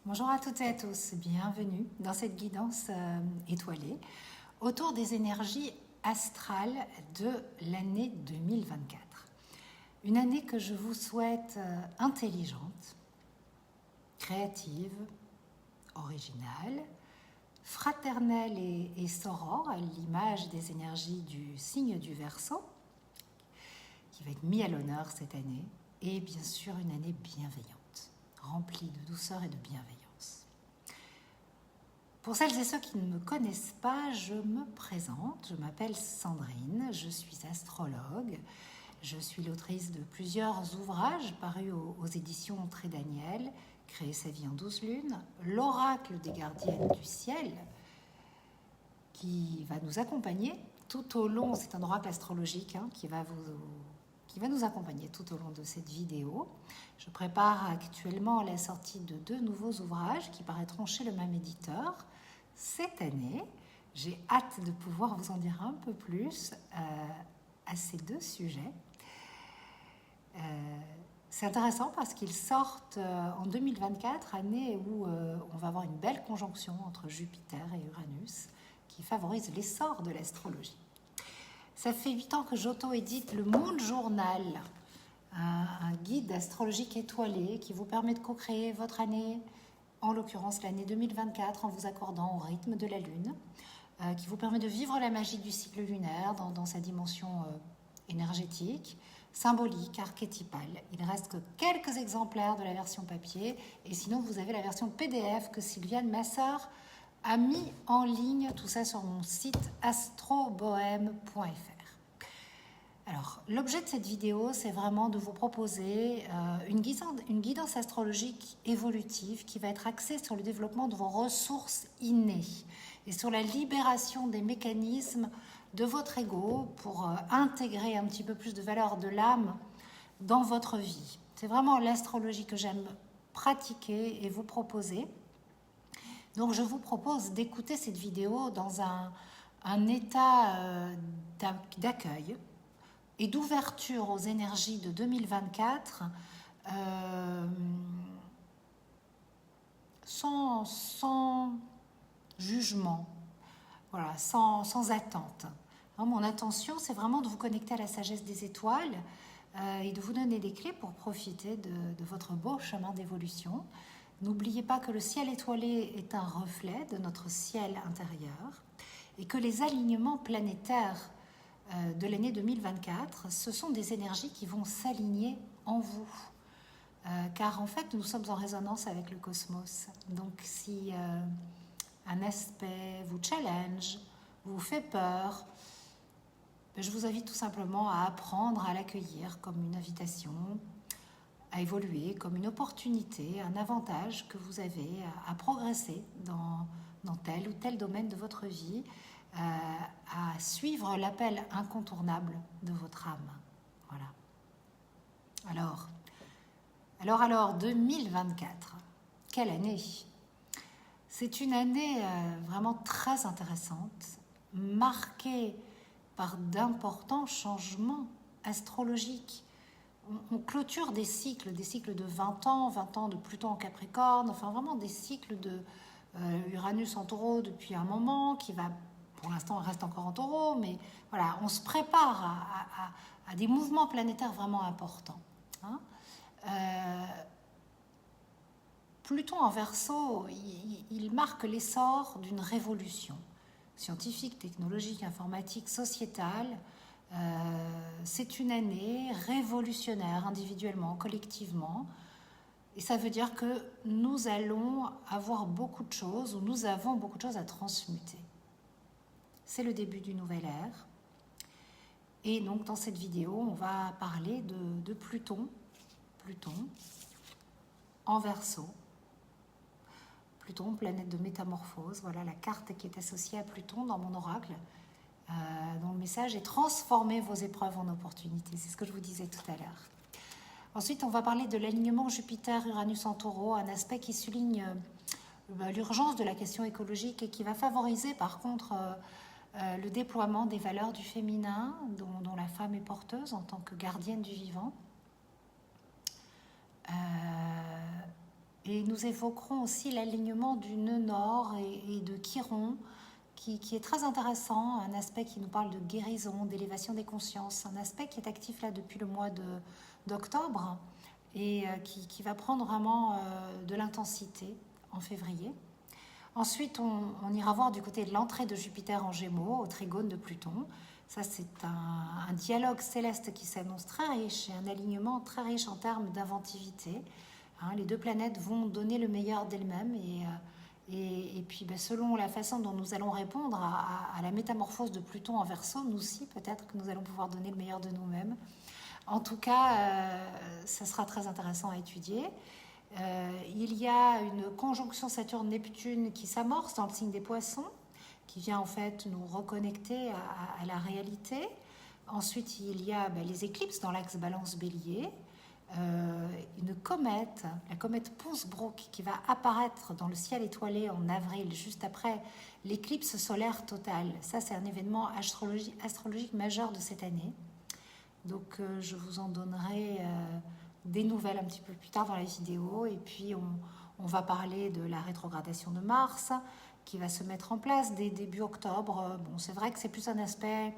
Bonjour à toutes et à tous, bienvenue dans cette guidance étoilée autour des énergies astrales de l'année 2024. Une année que je vous souhaite intelligente, créative, originale, fraternelle et sorore, à l'image des énergies du signe du Verseau, qui va être mis à l'honneur cette année, et bien sûr une année bienveillante, remplie de douceur et de bienveillance. Pour celles et ceux qui ne me connaissent pas, je me présente, je m'appelle Sandrine, je suis astrologue, je suis l'autrice de plusieurs ouvrages parus aux éditions Très Daniel, Créer sa vie en 12 lunes, L'oracle des gardiennes du ciel, qui va nous accompagner tout au long, c'est un oracle astrologique qui va nous accompagner tout au long de cette vidéo. Je prépare actuellement la sortie de 2 nouveaux ouvrages qui paraîtront chez le même éditeur cette année. J'ai hâte de pouvoir vous en dire un peu plus à ces 2 sujets. C'est intéressant parce qu'ils sortent en 2024, année où on va avoir une belle conjonction entre Jupiter et Uranus qui favorise l'essor de l'astrologie. Ça fait 8 ans que j'auto-édite le Moon Journal, un guide astrologique étoilé qui vous permet de co-créer votre année, en l'occurrence l'année 2024, en vous accordant au rythme de la Lune, qui vous permet de vivre la magie du cycle lunaire dans sa dimension énergétique, symbolique, archétypale. Il ne reste que quelques exemplaires de la version papier, et sinon vous avez la version PDF que Sylviane, ma sœur, a mis en ligne, tout ça sur mon site astrobohème.fr. Alors, l'objet de cette vidéo, c'est vraiment de vous proposer une guidance astrologique évolutive qui va être axée sur le développement de vos ressources innées et sur la libération des mécanismes de votre ego pour intégrer un petit peu plus de valeur de l'âme dans votre vie. C'est vraiment l'astrologie que j'aime pratiquer et vous proposer. Donc je vous propose d'écouter cette vidéo dans un état d'accueil et d'ouverture aux énergies de 2024 sans jugement, voilà, sans attente. Mon intention, c'est vraiment de vous connecter à la sagesse des étoiles et de vous donner des clés pour profiter de votre beau chemin d'évolution. N'oubliez pas que le ciel étoilé est un reflet de notre ciel intérieur et que les alignements planétaires de l'année 2024, ce sont des énergies qui vont s'aligner en vous. Car en fait, nous sommes en résonance avec le cosmos. Donc si un aspect vous challenge, vous fait peur, je vous invite tout simplement à apprendre à l'accueillir comme une invitation, à évoluer comme une opportunité, un avantage que vous avez à progresser dans tel ou tel domaine de votre vie, à suivre l'appel incontournable de votre âme. Voilà. Alors, 2024, quelle année? C'est une année vraiment très intéressante, marquée par d'importants changements astrologiques. On clôture des cycles de 20 ans de Pluton en Capricorne, enfin vraiment des cycles de Uranus en Taureau depuis un moment, qui va, pour l'instant, reste encore en Taureau, mais voilà, on se prépare à des mouvements planétaires vraiment importants. Pluton en Verseau, il marque l'essor d'une révolution scientifique, technologique, informatique, sociétale. C'est une année révolutionnaire, individuellement, collectivement. Et ça veut dire que nous allons avoir beaucoup de choses, ou nous avons beaucoup de choses à transmuter. C'est le début d'une nouvelle ère. Et donc, dans cette vidéo, on va parler de Pluton en Verseau. Pluton, planète de métamorphose, voilà la carte qui est associée à Pluton dans mon oracle, dont le message est transformer vos épreuves en opportunités. C'est ce que je vous disais tout à l'heure. Ensuite, on va parler de l'alignement Jupiter-Uranus en Taureau, un aspect qui souligne l'urgence de la question écologique et qui va favoriser par contre le déploiement des valeurs du féminin dont la femme est porteuse en tant que gardienne du vivant. Et nous évoquerons aussi l'alignement du nœud nord et de Chiron, qui est très intéressant, un aspect qui nous parle de guérison, d'élévation des consciences, un aspect qui est actif là depuis le mois d'octobre et qui va prendre vraiment de l'intensité en février. Ensuite, on ira voir du côté de l'entrée de Jupiter en Gémeaux, au trigone de Pluton. Ça, c'est un dialogue céleste qui s'annonce très riche et un alignement très riche en termes d'inventivité. Les deux planètes vont donner le meilleur d'elles-mêmes et puis selon la façon dont nous allons répondre à la métamorphose de Pluton en Verseau, nous aussi peut-être que nous allons pouvoir donner le meilleur de nous-mêmes. En tout cas, ça sera très intéressant à étudier. Il y a une conjonction Saturne-Neptune qui s'amorce dans le signe des Poissons, qui vient en fait nous reconnecter à la réalité. Ensuite, il y a les éclipses dans l'axe Balance-Bélier. Une comète, la comète Ponsbrook, qui va apparaître dans le ciel étoilé en avril, juste après l'éclipse solaire totale. Ça, c'est un événement astrologique majeur de cette année. Donc, je vous en donnerai des nouvelles un petit peu plus tard dans la vidéo. Et puis, on va parler de la rétrogradation de Mars, qui va se mettre en place dès début octobre. Bon, c'est vrai que c'est plus un aspect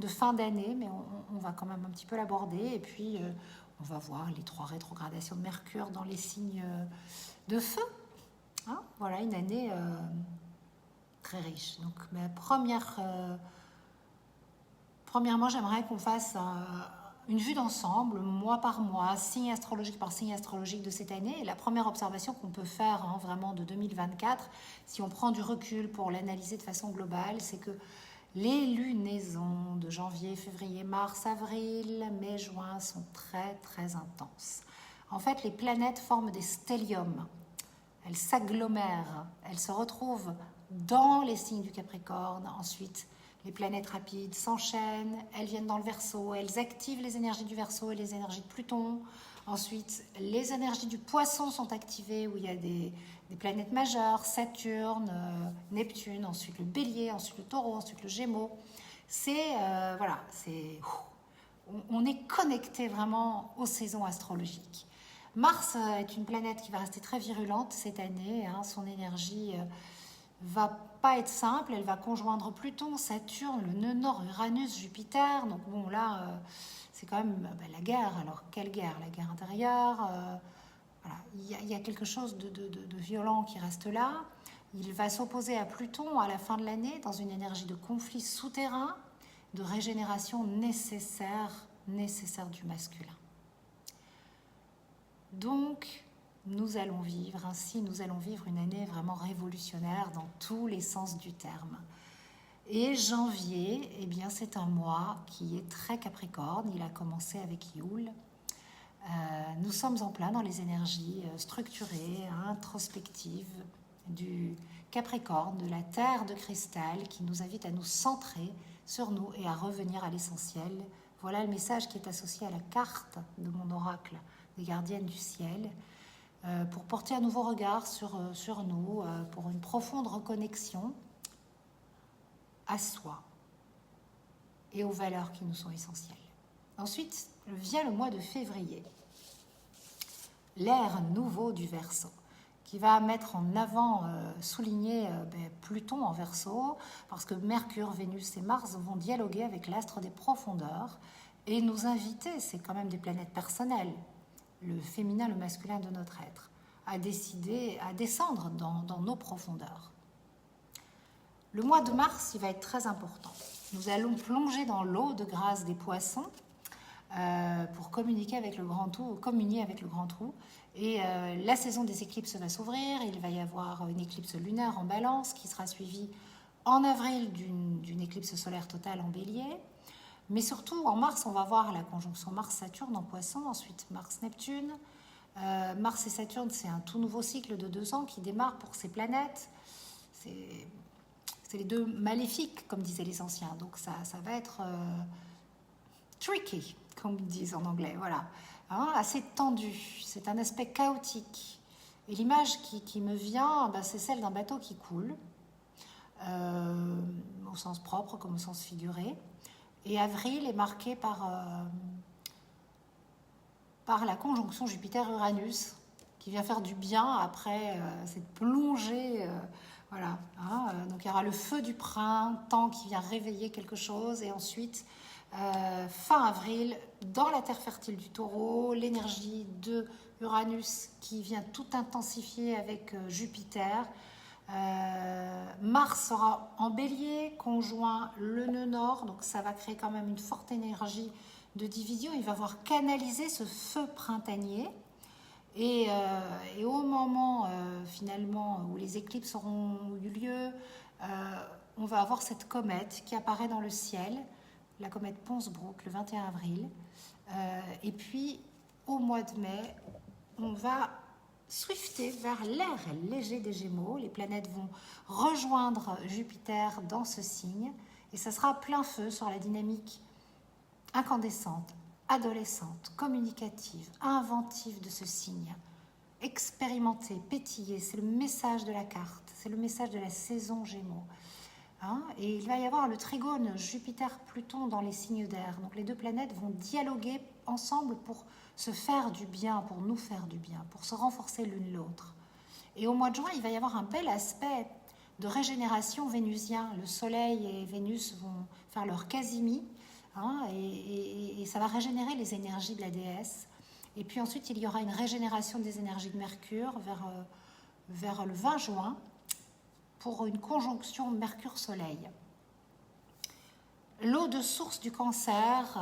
de fin d'année, mais on va quand même un petit peu l'aborder. Et puis, on va voir les 3 rétrogradations de Mercure dans les signes de feu. Voilà, une année très riche. Donc, premièrement, j'aimerais qu'on fasse une vue d'ensemble, mois par mois, signe astrologique par signe astrologique de cette année. Et la première observation qu'on peut faire vraiment de 2024, si on prend du recul pour l'analyser de façon globale, c'est que les lunaisons de janvier, février, mars, avril, mai, juin sont très très intenses. En fait, les planètes forment des stelliums. Elles s'agglomèrent, elles se retrouvent dans les signes du Capricorne. Ensuite, les planètes rapides s'enchaînent, elles viennent dans le Verseau, elles activent les énergies du Verseau et les énergies de Pluton. Ensuite, les énergies du Poisson sont activées, où il y a des planètes majeures, Saturne, Neptune, ensuite le Bélier, ensuite le Taureau, ensuite le Gémeaux. On est connecté vraiment aux saisons astrologiques. Mars est une planète qui va rester très virulente cette année. Son énergie va pas être simple. Elle va conjoindre Pluton, Saturne, le nœud nord, Uranus, Jupiter. Donc bon, là, c'est quand même la guerre. Alors, quelle guerre? La guerre intérieure. Voilà. Il y a quelque chose de violent qui reste là. Il va s'opposer à Pluton à la fin de l'année dans une énergie de conflit souterrain, de régénération nécessaire du masculin. Donc, nous allons vivre une année vraiment révolutionnaire dans tous les sens du terme. Et janvier, c'est un mois qui est très Capricorne. Il a commencé avec Yule. Nous sommes en plein dans les énergies structurées, introspectives du Capricorne, de la terre de cristal qui nous invite à nous centrer sur nous et à revenir à l'essentiel. Voilà le message qui est associé à la carte de mon oracle des gardiennes du ciel, pour porter un nouveau regard sur nous, pour une profonde reconnexion à soi et aux valeurs qui nous sont essentielles. Ensuite vient le mois de février, l'ère nouveau du Verseau, qui va mettre en avant, souligner Pluton en Verseau, parce que Mercure, Vénus et Mars vont dialoguer avec l'astre des profondeurs et nous inviter, c'est quand même des planètes personnelles, le féminin, le masculin de notre être, à descendre dans nos profondeurs. Le mois de mars, il va être très important. Nous allons plonger dans l'eau de grâce des poissons pour communier avec le grand trou. Et la saison des éclipses va s'ouvrir. Il va y avoir une éclipse lunaire en Balance qui sera suivie en avril d'une éclipse solaire totale en Bélier. Mais surtout, en mars, on va voir la conjonction Mars-Saturne en Poisson, ensuite Mars-Neptune. Mars et Saturne, c'est un tout nouveau cycle de 2 ans qui démarre pour ces planètes. C'est les 2 maléfiques, comme disaient les anciens. Donc ça va être tricky, comme ils disent en anglais. Voilà, assez tendu. C'est un aspect chaotique. Et l'image qui me vient, c'est celle d'un bateau qui coule, au sens propre comme au sens figuré. Et avril est marqué par la conjonction Jupiter-Uranus qui vient faire du bien après cette plongée. Voilà. Hein, donc il y aura le feu du printemps qui vient réveiller quelque chose. Et ensuite, fin avril, dans la terre fertile du Taureau, l'énergie de Uranus qui vient tout intensifier avec Jupiter. Mars sera en bélier, conjoint le nœud nord, donc ça va créer quand même une forte énergie de division. Il va voir canaliser ce feu printanier. Et au moment finalement où les éclipses auront eu lieu, on va avoir cette comète qui apparaît dans le ciel, la comète Pons-Brooke le 21 avril. Et puis au mois de mai, on va swifter vers l'air léger des Gémeaux. Les planètes vont rejoindre Jupiter dans ce signe et ça sera plein feu sur la dynamique incandescente, adolescente, communicative, inventive de ce signe. Expérimenter, pétiller, c'est le message de la carte, c'est le message de la saison Gémeaux. Hein, et il va y avoir le trigone Jupiter-Pluton dans les signes d'air. Donc les deux planètes vont dialoguer ensemble pour se faire du bien, pour nous faire du bien, pour se renforcer l'une l'autre. Et au mois de juin, il va y avoir un bel aspect de régénération vénusien. Le Soleil et Vénus vont faire leur casimie, hein, et ça va régénérer les énergies de la déesse. Et puis ensuite, il y aura une régénération des énergies de Mercure vers le 20 juin pour une conjonction Mercure-Soleil. L'eau de source du Cancer,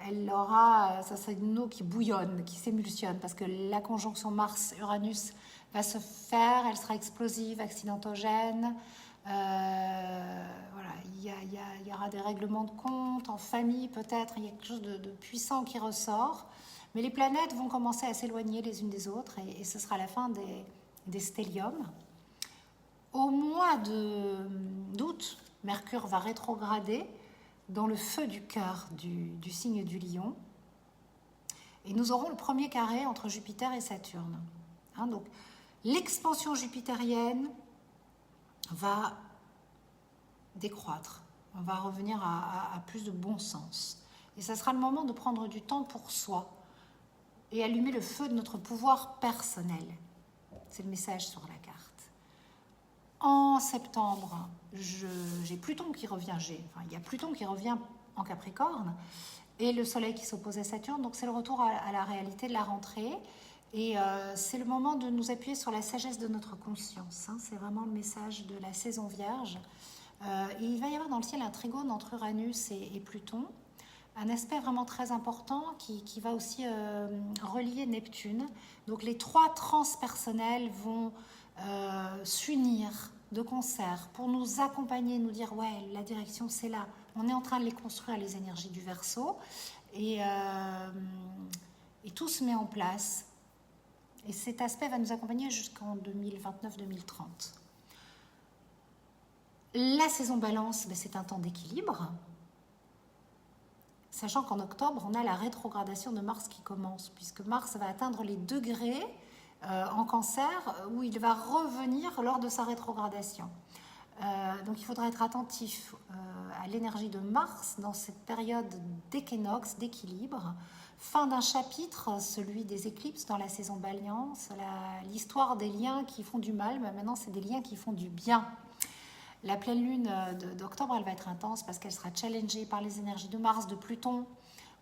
elle aura, ça c'est une eau qui bouillonne, qui s'émulsionne, parce que la conjonction Mars-Uranus va se faire, elle sera explosive, accidentogène. Voilà, il y aura des règlements de compte, en famille peut-être, il y a quelque chose de puissant qui ressort. Mais les planètes vont commencer à s'éloigner les unes des autres, et ce sera la fin des stelliums. Au mois d'août, Mercure va rétrograder dans le feu du cœur du signe du Lion. Et nous aurons le premier carré entre Jupiter et Saturne. Hein, donc, l'expansion jupitérienne va décroître. On va revenir à plus de bon sens. Et ça sera le moment de prendre du temps pour soi et allumer le feu de notre pouvoir personnel. C'est le message sur la carte. En septembre, j'ai Pluton qui revient, il y a Pluton qui revient en Capricorne et le Soleil qui s'oppose à Saturne, donc c'est le retour à la réalité de la rentrée et c'est le moment de nous appuyer sur la sagesse de notre conscience, hein, c'est vraiment le message de la saison Vierge. Et il va y avoir dans le ciel un trigone entre Uranus et Pluton, un aspect vraiment très important qui va aussi relier Neptune, donc les trois transpersonnels vont s'unir de concert pour nous accompagner, nous dire ouais, la direction c'est là, on est en train de les construire, les énergies du Verseau, et tout se met en place, et cet aspect va nous accompagner jusqu'en 2029-2030. La saison Balance, c'est un temps d'équilibre, sachant qu'en octobre on a la rétrogradation de Mars qui commence, puisque Mars va atteindre les degrés en Cancer, où il va revenir lors de sa rétrogradation. Donc il faudra être attentif à l'énergie de Mars dans cette période d'équinoxe, d'équilibre. Fin d'un chapitre, celui des éclipses dans la saison Balance, l'histoire des liens qui font du mal, mais maintenant c'est des liens qui font du bien. La pleine lune d'octobre, elle va être intense parce qu'elle sera challengée par les énergies de Mars, de Pluton.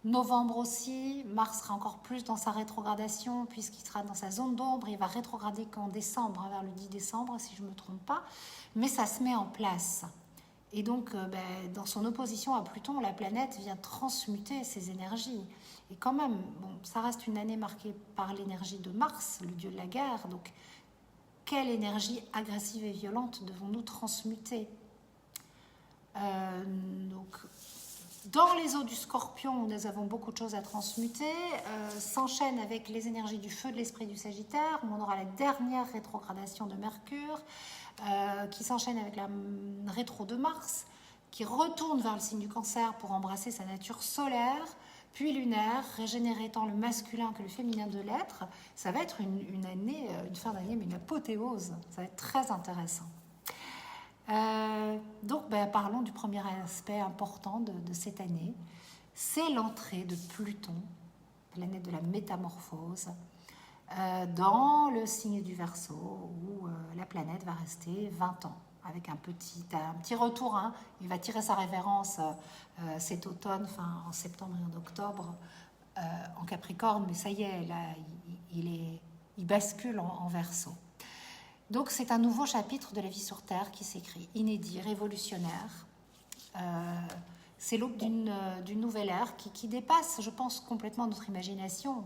Novembre aussi, Mars sera encore plus dans sa rétrogradation puisqu'il sera dans sa zone d'ombre. Il va rétrograder qu'en décembre, vers le 10 décembre si je ne me trompe pas. Mais ça se met en place. Et donc, dans son opposition à Pluton, la planète vient transmuter ses énergies. Et quand même, ça reste une année marquée par l'énergie de Mars, le dieu de la guerre. Donc, quelle énergie agressive et violente devons-nous transmuter ? Dans les eaux du Scorpion, où nous avons beaucoup de choses à transmuter, s'enchaîne avec les énergies du feu de l'esprit du Sagittaire, où on aura la dernière rétrogradation de Mercure, qui s'enchaîne avec la rétro de Mars, qui retourne vers le signe du Cancer pour embrasser sa nature solaire, puis lunaire, régénérer tant le masculin que le féminin de l'être. Ça va être une année, une fin d'année, mais une apothéose. Ça va être très intéressant. Donc, parlons du premier aspect important de cette année. C'est l'entrée de Pluton, planète de la métamorphose, dans le signe du Verseau, où la planète va rester 20 ans, avec un petit retour. Hein. Il va tirer sa révérence cet automne, enfin en septembre et en octobre, en Capricorne, mais ça y est, là, il bascule en Verseau. Donc c'est un nouveau chapitre de la vie sur Terre qui s'écrit, inédit, révolutionnaire. C'est l'aube d'une nouvelle ère qui dépasse, je pense, complètement notre imagination.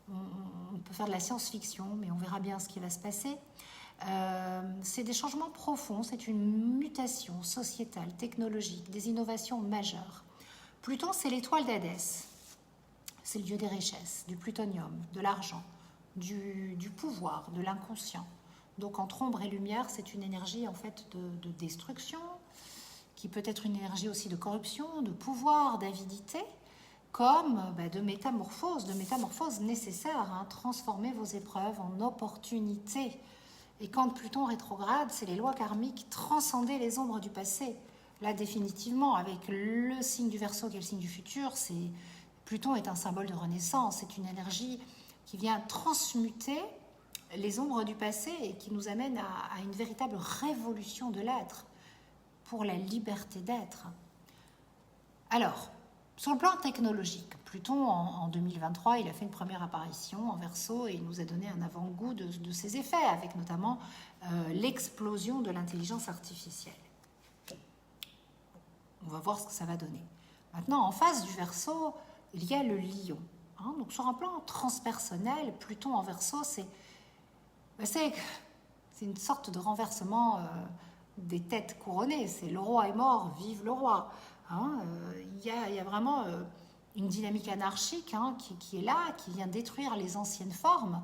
On peut faire de la science-fiction, mais on verra bien ce qui va se passer. C'est des changements profonds, c'est une mutation sociétale, technologique, des innovations majeures. Pluton, c'est l'étoile d'Hadès. C'est le dieu des richesses, du plutonium, de l'argent, du pouvoir, de l'inconscient. Donc entre ombre et lumière, c'est une énergie en fait de destruction, qui peut être une énergie aussi de corruption, de pouvoir, d'avidité, comme de métamorphose nécessaire, hein, transformer vos épreuves en opportunités. Et quand Pluton rétrograde, c'est les lois karmiques transcender les ombres du passé. Là, définitivement, avec le signe du Verseau qui est le signe du futur, Pluton est un symbole de renaissance, c'est une énergie qui vient transmuter les ombres du passé et qui nous amène à une véritable révolution de l'être pour la liberté d'être. Alors, sur le plan technologique, Pluton, en 2023, il a fait une première apparition en Verseau et il nous a donné un avant-goût de ses effets, avec notamment l'explosion de l'intelligence artificielle. On va voir ce que ça va donner. Maintenant, en face du Verseau, il y a le Lion. Hein, donc, sur un plan transpersonnel, Pluton en Verseau, c'est une sorte de renversement des têtes couronnées. C'est le roi est mort, vive le roi. Hein, il y a vraiment une dynamique anarchique qui est là, qui vient détruire les anciennes formes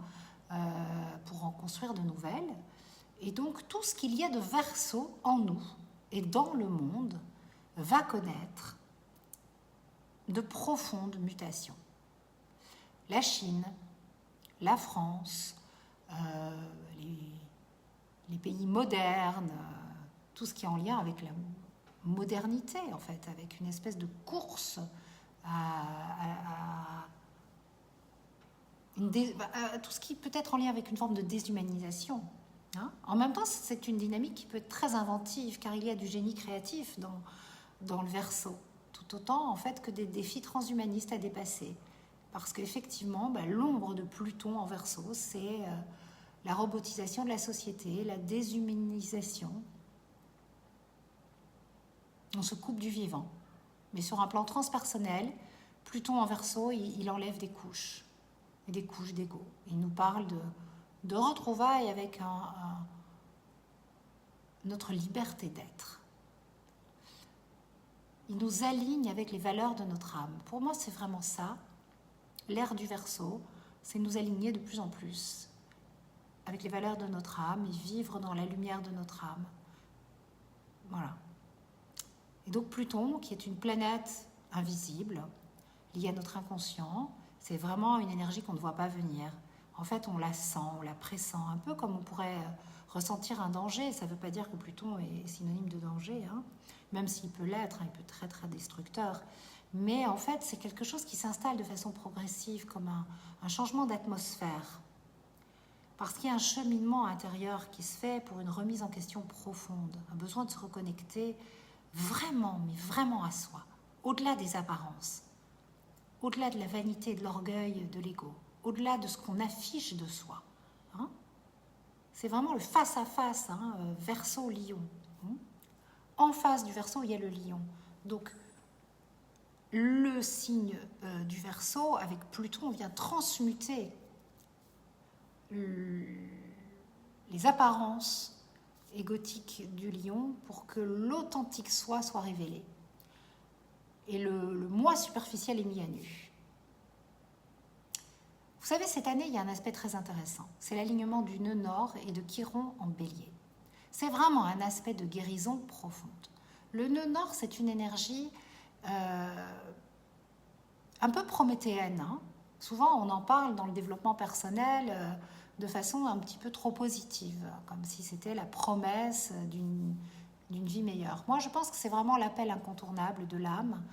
pour en construire de nouvelles. Et donc tout ce qu'il y a de Verseau en nous et dans le monde va connaître de profondes mutations. La Chine, la France, les pays modernes, tout ce qui est en lien avec la modernité, en fait, avec une espèce de course à tout ce qui peut être en lien avec une forme de déshumanisation. Hein. En même temps, c'est une dynamique qui peut être très inventive, car il y a du génie créatif dans le Verseau, tout autant en fait que des défis transhumanistes à dépasser. Parce qu'effectivement, l'ombre de Pluton en Verseau, c'est la robotisation de la société, la déshumanisation. On se coupe du vivant. Mais sur un plan transpersonnel, Pluton en Verseau, il enlève des couches, et des couches d'ego. Il nous parle de retrouvailles avec notre liberté d'être. Il nous aligne avec les valeurs de notre âme. Pour moi, c'est vraiment ça. L'ère du Verseau, c'est nous aligner de plus en plus avec les valeurs de notre âme et vivre dans la lumière de notre âme. Voilà. Et donc Pluton, qui est une planète invisible, liée à notre inconscient, c'est vraiment une énergie qu'on ne voit pas venir. En fait, on la sent, on la pressent, un peu comme on pourrait ressentir un danger. Ça ne veut pas dire que Pluton est synonyme de danger, hein, même s'il peut l'être, il peut être très très destructeur. Mais en fait, c'est quelque chose qui s'installe de façon progressive, comme un changement d'atmosphère. Parce qu'il y a un cheminement intérieur qui se fait pour une remise en question profonde, un besoin de se reconnecter vraiment, mais vraiment à soi, au-delà des apparences, au-delà de la vanité, de l'orgueil, de l'ego, au-delà de ce qu'on affiche de soi. Hein. C'est vraiment le face-à-face, Verseau-Lion. En face du Verseau, il y a le Lion. Donc, le signe du Verseau, avec Pluton, vient transmuter les apparences égotiques du Lion pour que l'authentique soi soit révélé. Et le moi superficiel est mis à nu. Vous savez, cette année, il y a un aspect très intéressant. C'est l'alignement du nœud nord et de Chiron en bélier. C'est vraiment un aspect de guérison profonde. Le nœud nord, c'est une énergie un peu prométhéenne. Hein. Souvent, on en parle dans le développement personnel de façon un petit peu trop positive, comme si c'était la promesse d'une vie meilleure. Moi, je pense que c'est vraiment l'appel incontournable de l'âme.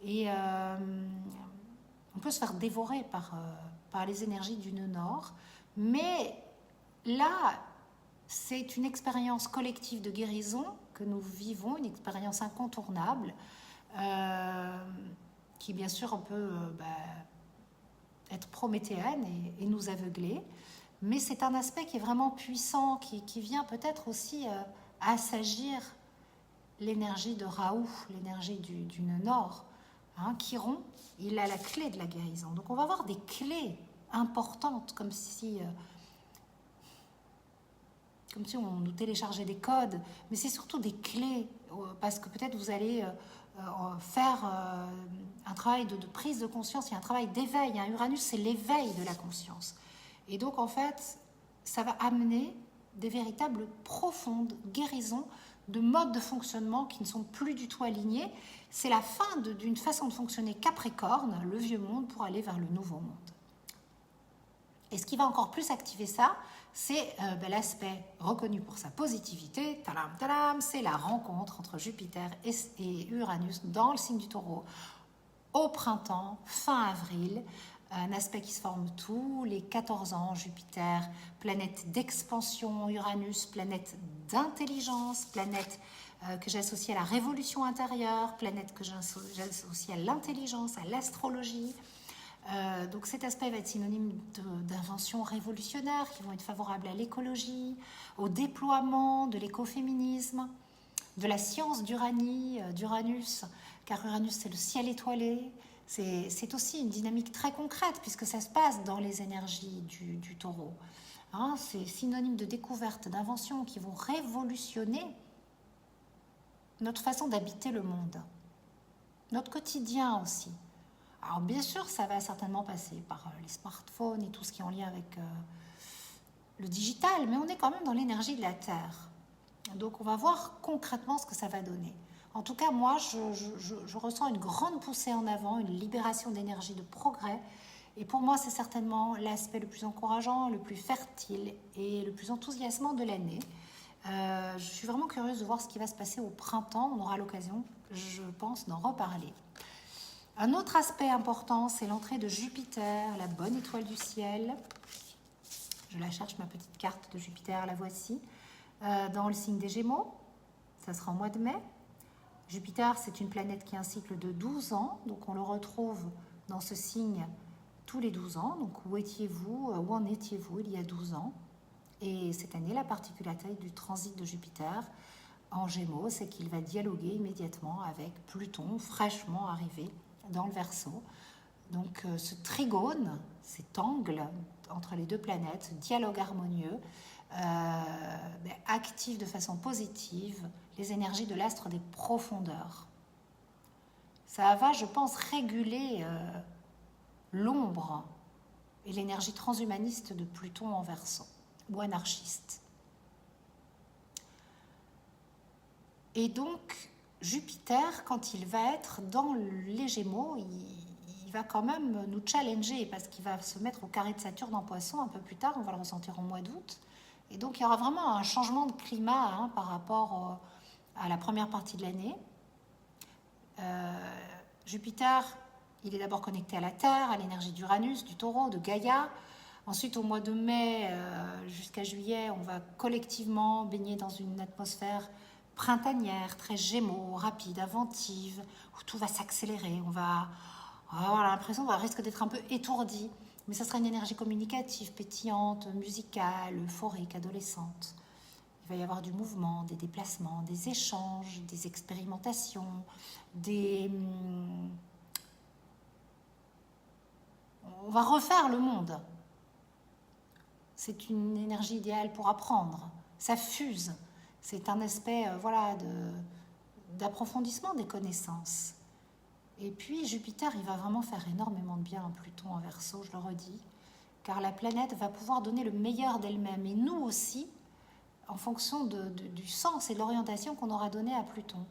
Et on peut se faire dévorer par les énergies du nœud nord, Mais là, c'est une expérience collective de guérison que nous vivons, une expérience incontournable, qui bien sûr peut être prométhéenne et nous aveugler. Mais c'est un aspect qui est vraiment puissant, qui vient peut-être aussi assagir l'énergie de Raoult, l'énergie du nord. Chiron, il a la clé de la guérison. Donc on va avoir des clés importantes, comme si on nous téléchargeait des codes, mais c'est surtout des clés, parce que peut-être vous allez faire un travail de prise de conscience, il y a un travail d'éveil. Uranus, c'est l'éveil de la conscience. Et donc, en fait, ça va amener des véritables profondes guérisons de modes de fonctionnement qui ne sont plus du tout alignés. C'est la fin d'une façon de fonctionner Capricorne, le vieux monde, pour aller vers le nouveau monde. Et ce qui va encore plus activer ça, c'est l'aspect reconnu pour sa positivité, c'est la rencontre entre Jupiter et Uranus dans le signe du Taureau au printemps, fin avril, un aspect qui se forme tous les 14 ans. Jupiter, planète d'expansion, Uranus, planète d'intelligence, planète que j'associe à la révolution intérieure, planète que j'associe à l'intelligence, à l'astrologie. Donc cet aspect va être synonyme d'inventions révolutionnaires qui vont être favorables à l'écologie, au déploiement de l'écoféminisme, de la science d'Uranus, car Uranus c'est le ciel étoilé. C'est aussi une dynamique très concrète puisque ça se passe dans les énergies du taureau. C'est synonyme de découverte, d'inventions qui vont révolutionner notre façon d'habiter le monde, notre quotidien aussi. Alors bien sûr, ça va certainement passer par les smartphones et tout ce qui est en lien avec le digital, mais on est quand même dans l'énergie de la Terre. Donc on va voir concrètement ce que ça va donner. En tout cas, moi, je ressens une grande poussée en avant, une libération d'énergie, de progrès. Et pour moi, c'est certainement l'aspect le plus encourageant, le plus fertile et le plus enthousiasmant de l'année. Je suis vraiment curieuse de voir ce qui va se passer au printemps. On aura l'occasion, je pense, d'en reparler. Un autre aspect important, c'est l'entrée de Jupiter, la bonne étoile du ciel. Je la cherche, ma petite carte de Jupiter, la voici. Dans le signe des Gémeaux, ça sera au mois de mai. Jupiter, c'est une planète qui a un cycle de 12 ans, donc on le retrouve dans ce signe tous les 12 ans. Donc où en étiez-vous il y a 12 ans? Et cette année, la particularité du transit de Jupiter en Gémeaux, c'est qu'il va dialoguer immédiatement avec Pluton, fraîchement arrivé dans le Verseau. Donc ce trigone, cet angle entre les deux planètes, ce dialogue harmonieux, active de façon positive les énergies de l'astre des profondeurs. Ça va, je pense, réguler l'ombre et l'énergie transhumaniste de Pluton en Verseau, ou anarchiste. Et donc, Jupiter, quand il va être dans les Gémeaux, il va quand même nous challenger parce qu'il va se mettre au carré de Saturne en Poisson un peu plus tard, on va le ressentir au mois d'août. Et donc, il y aura vraiment un changement de climat par rapport à la première partie de l'année. Jupiter, il est d'abord connecté à la Terre, à l'énergie d'Uranus, du Taureau, de Gaïa. Ensuite, au mois de mai jusqu'à juillet, on va collectivement baigner dans une atmosphère printanière, très Gémeaux, rapide, inventive, où tout va s'accélérer. On va avoir l'impression qu'on risque d'être un peu étourdi, mais ça sera une énergie communicative, pétillante, musicale, euphorique, adolescente. Il va y avoir du mouvement, des déplacements, des échanges, des expérimentations, on va refaire le monde. C'est une énergie idéale pour apprendre. Ça fuse. C'est un aspect d'approfondissement des connaissances. Et puis Jupiter, il va vraiment faire énormément de bien à Pluton en Verseau, je le redis, car la planète va pouvoir donner le meilleur d'elle-même. Et nous aussi, en fonction du sens et de l'orientation qu'on aura donné à Pluton.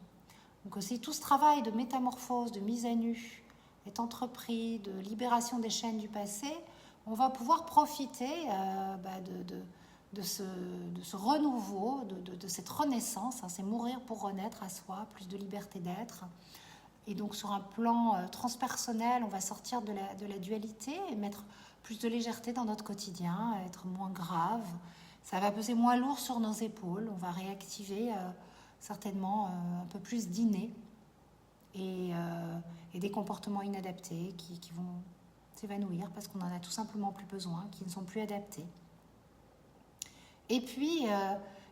Donc aussi, tout ce travail de métamorphose, de mise à nu est entrepris, de libération des chaînes du passé, on va pouvoir profiter de ce renouveau, de cette renaissance. C'est mourir pour renaître à soi, plus de liberté d'être. Et donc sur un plan transpersonnel, on va sortir de la dualité et mettre plus de légèreté dans notre quotidien, à être moins grave. Ça va peser moins lourd sur nos épaules. On va réactiver certainement un peu plus d'inné et des comportements inadaptés qui vont s'évanouir parce qu'on en a tout simplement plus besoin, qui ne sont plus adaptés. Et puis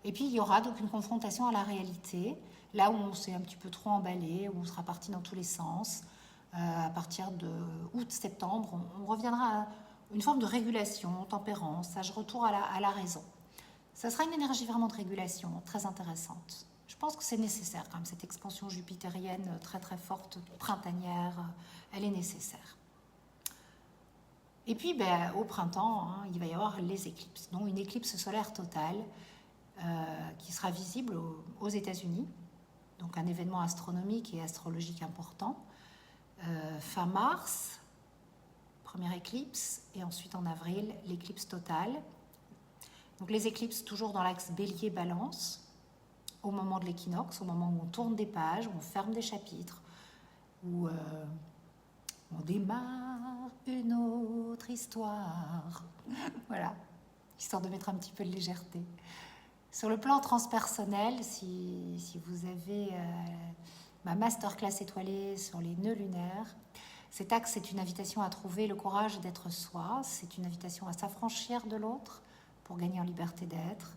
il y aura donc une confrontation à la réalité, là où on s'est un petit peu trop emballé, où on sera parti dans tous les sens. À partir de août-septembre, on reviendra à une forme de régulation, tempérance, sage retour à la raison. Ça sera une énergie vraiment de régulation, très intéressante. Je pense que c'est nécessaire quand même, cette expansion jupitérienne très très forte, printanière, elle est nécessaire. Et puis au printemps, il va y avoir les éclipses, dont une éclipse solaire totale qui sera visible aux États-Unis, donc un événement astronomique et astrologique important. Fin mars, première éclipse, et ensuite en avril, l'éclipse totale. Donc les éclipses toujours dans l'axe Bélier-Balance, au moment de l'équinoxe, au moment où on tourne des pages, où on ferme des chapitres, où on démarre une autre histoire. Voilà, histoire de mettre un petit peu de légèreté. Sur le plan transpersonnel, si vous avez ma masterclass étoilée sur les nœuds lunaires, cet axe est une invitation à trouver le courage d'être soi, c'est une invitation à s'affranchir de l'autre pour gagner en liberté d'être.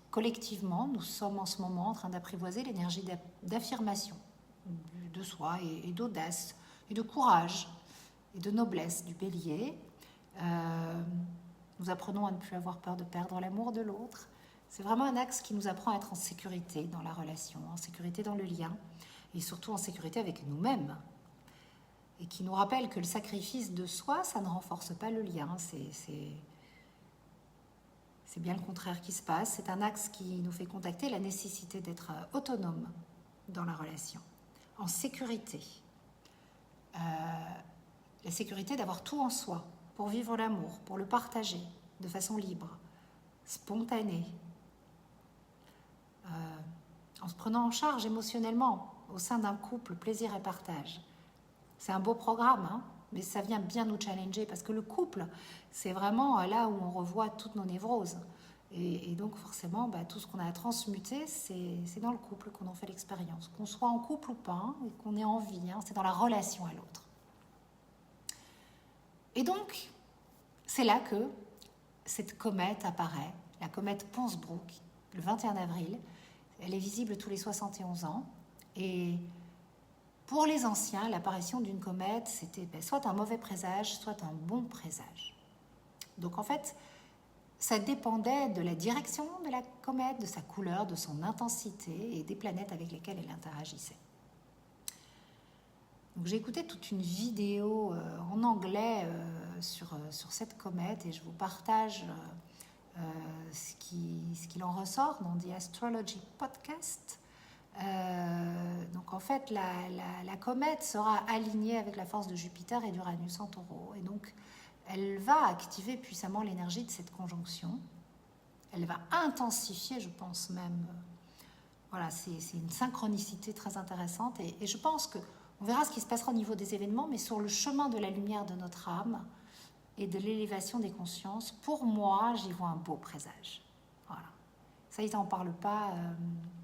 Collectivement, nous sommes en ce moment en train d'apprivoiser l'énergie d'affirmation de soi et d'audace et de courage et de noblesse du bélier. Nous apprenons à ne plus avoir peur de perdre l'amour de l'autre. C'est vraiment un axe qui nous apprend à être en sécurité dans la relation, en sécurité dans le lien et surtout en sécurité avec nous-mêmes. Et qui nous rappelle que le sacrifice de soi, ça ne renforce pas le lien. C'est bien le contraire qui se passe. C'est un axe qui nous fait contacter la nécessité d'être autonome dans la relation, en sécurité. La sécurité d'avoir tout en soi pour vivre l'amour, pour le partager de façon libre, spontanée, en se prenant en charge émotionnellement au sein d'un couple, plaisir et partage. C'est un beau programme, mais ça vient bien nous challenger parce que le couple, c'est vraiment là où on revoit toutes nos névroses. Et donc forcément, tout ce qu'on a à transmuter, c'est dans le couple qu'on en fait l'expérience. Qu'on soit en couple ou pas, et qu'on ait envie, c'est dans la relation à l'autre. Et donc, c'est là que cette comète apparaît, la comète Ponsbrook, le 21 avril. Elle est visible tous les 71 ans. Et pour les anciens, l'apparition d'une comète, c'était soit un mauvais présage, soit un bon présage. Donc en fait, ça dépendait de la direction de la comète, de sa couleur, de son intensité et des planètes avec lesquelles elle interagissait. Donc j'ai écouté toute une vidéo en anglais sur cette comète et je vous partage ce qu'il en ressort dans The Astrology Podcast. Donc en fait, la comète sera alignée avec la force de Jupiter et d'Uranus en Taureau. Et donc, elle va activer puissamment l'énergie de cette conjonction. Elle va intensifier, je pense même. Voilà, c'est une synchronicité très intéressante. Et je pense qu'on verra ce qui se passera au niveau des événements, mais sur le chemin de la lumière de notre âme et de l'élévation des consciences, pour moi, j'y vois un beau présage. Voilà. Ça, ils n'en parlent pas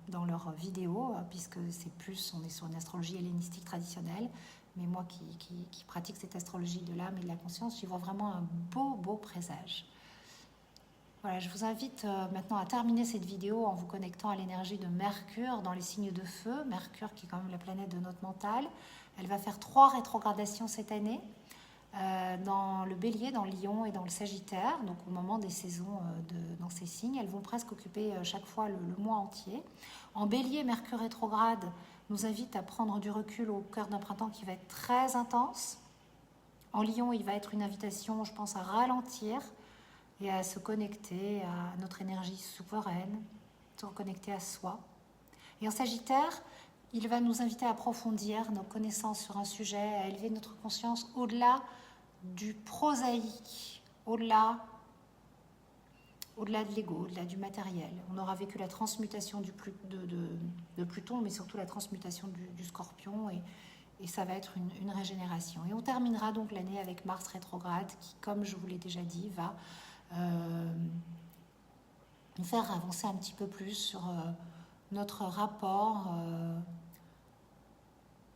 dans leurs vidéos, puisque on est sur une astrologie hellénistique traditionnelle. Mais moi qui pratique cette astrologie de l'âme et de la conscience, j'y vois vraiment un beau présage. Voilà, je vous invite maintenant à terminer cette vidéo en vous connectant à l'énergie de Mercure dans les signes de feu. Mercure qui est quand même la planète de notre mental. Elle va faire 3 rétrogradations cette année. Dans le Bélier, dans le Lion et dans le Sagittaire, donc au moment des saisons dans ces signes, elles vont presque occuper chaque fois le mois entier. En Bélier, Mercure rétrograde nous invite à prendre du recul au cœur d'un printemps qui va être très intense. En Lion, il va être une invitation, je pense, à ralentir et à se connecter à notre énergie souveraine, se reconnecter à soi. Et en Sagittaire, il va nous inviter à approfondir nos connaissances sur un sujet, à élever notre conscience au-delà du prosaïque, au-delà de l'ego, au-delà du matériel. On aura vécu la transmutation de Pluton, mais surtout la transmutation du Scorpion. et ça va être une régénération. Et on terminera donc l'année avec Mars rétrograde qui, comme je vous l'ai déjà dit, va nous faire avancer un petit peu plus sur notre rapport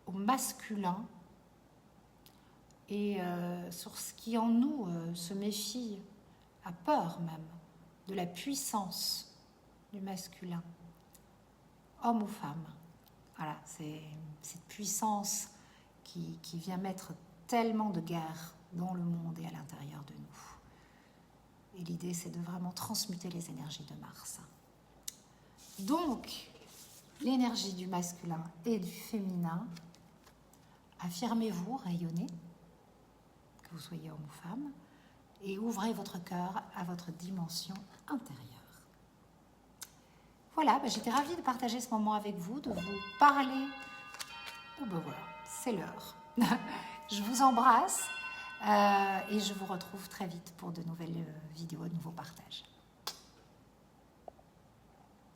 au masculin et sur ce qui en nous se méfie, a peur même, de la puissance du masculin, homme ou femme. Voilà, c'est cette puissance qui vient mettre tellement de guerre dans le monde et à l'intérieur de nous. Et l'idée, c'est de vraiment transmuter les énergies de Mars. Donc, l'énergie du masculin et du féminin, affirmez-vous, rayonnez, que vous soyez homme ou femme, et ouvrez votre cœur à votre dimension intérieure. Voilà, j'étais ravie de partager ce moment avec vous, de vous parler. Oh ben voilà, c'est l'heure. Je vous embrasse et je vous retrouve très vite pour de nouvelles vidéos, de nouveaux partages.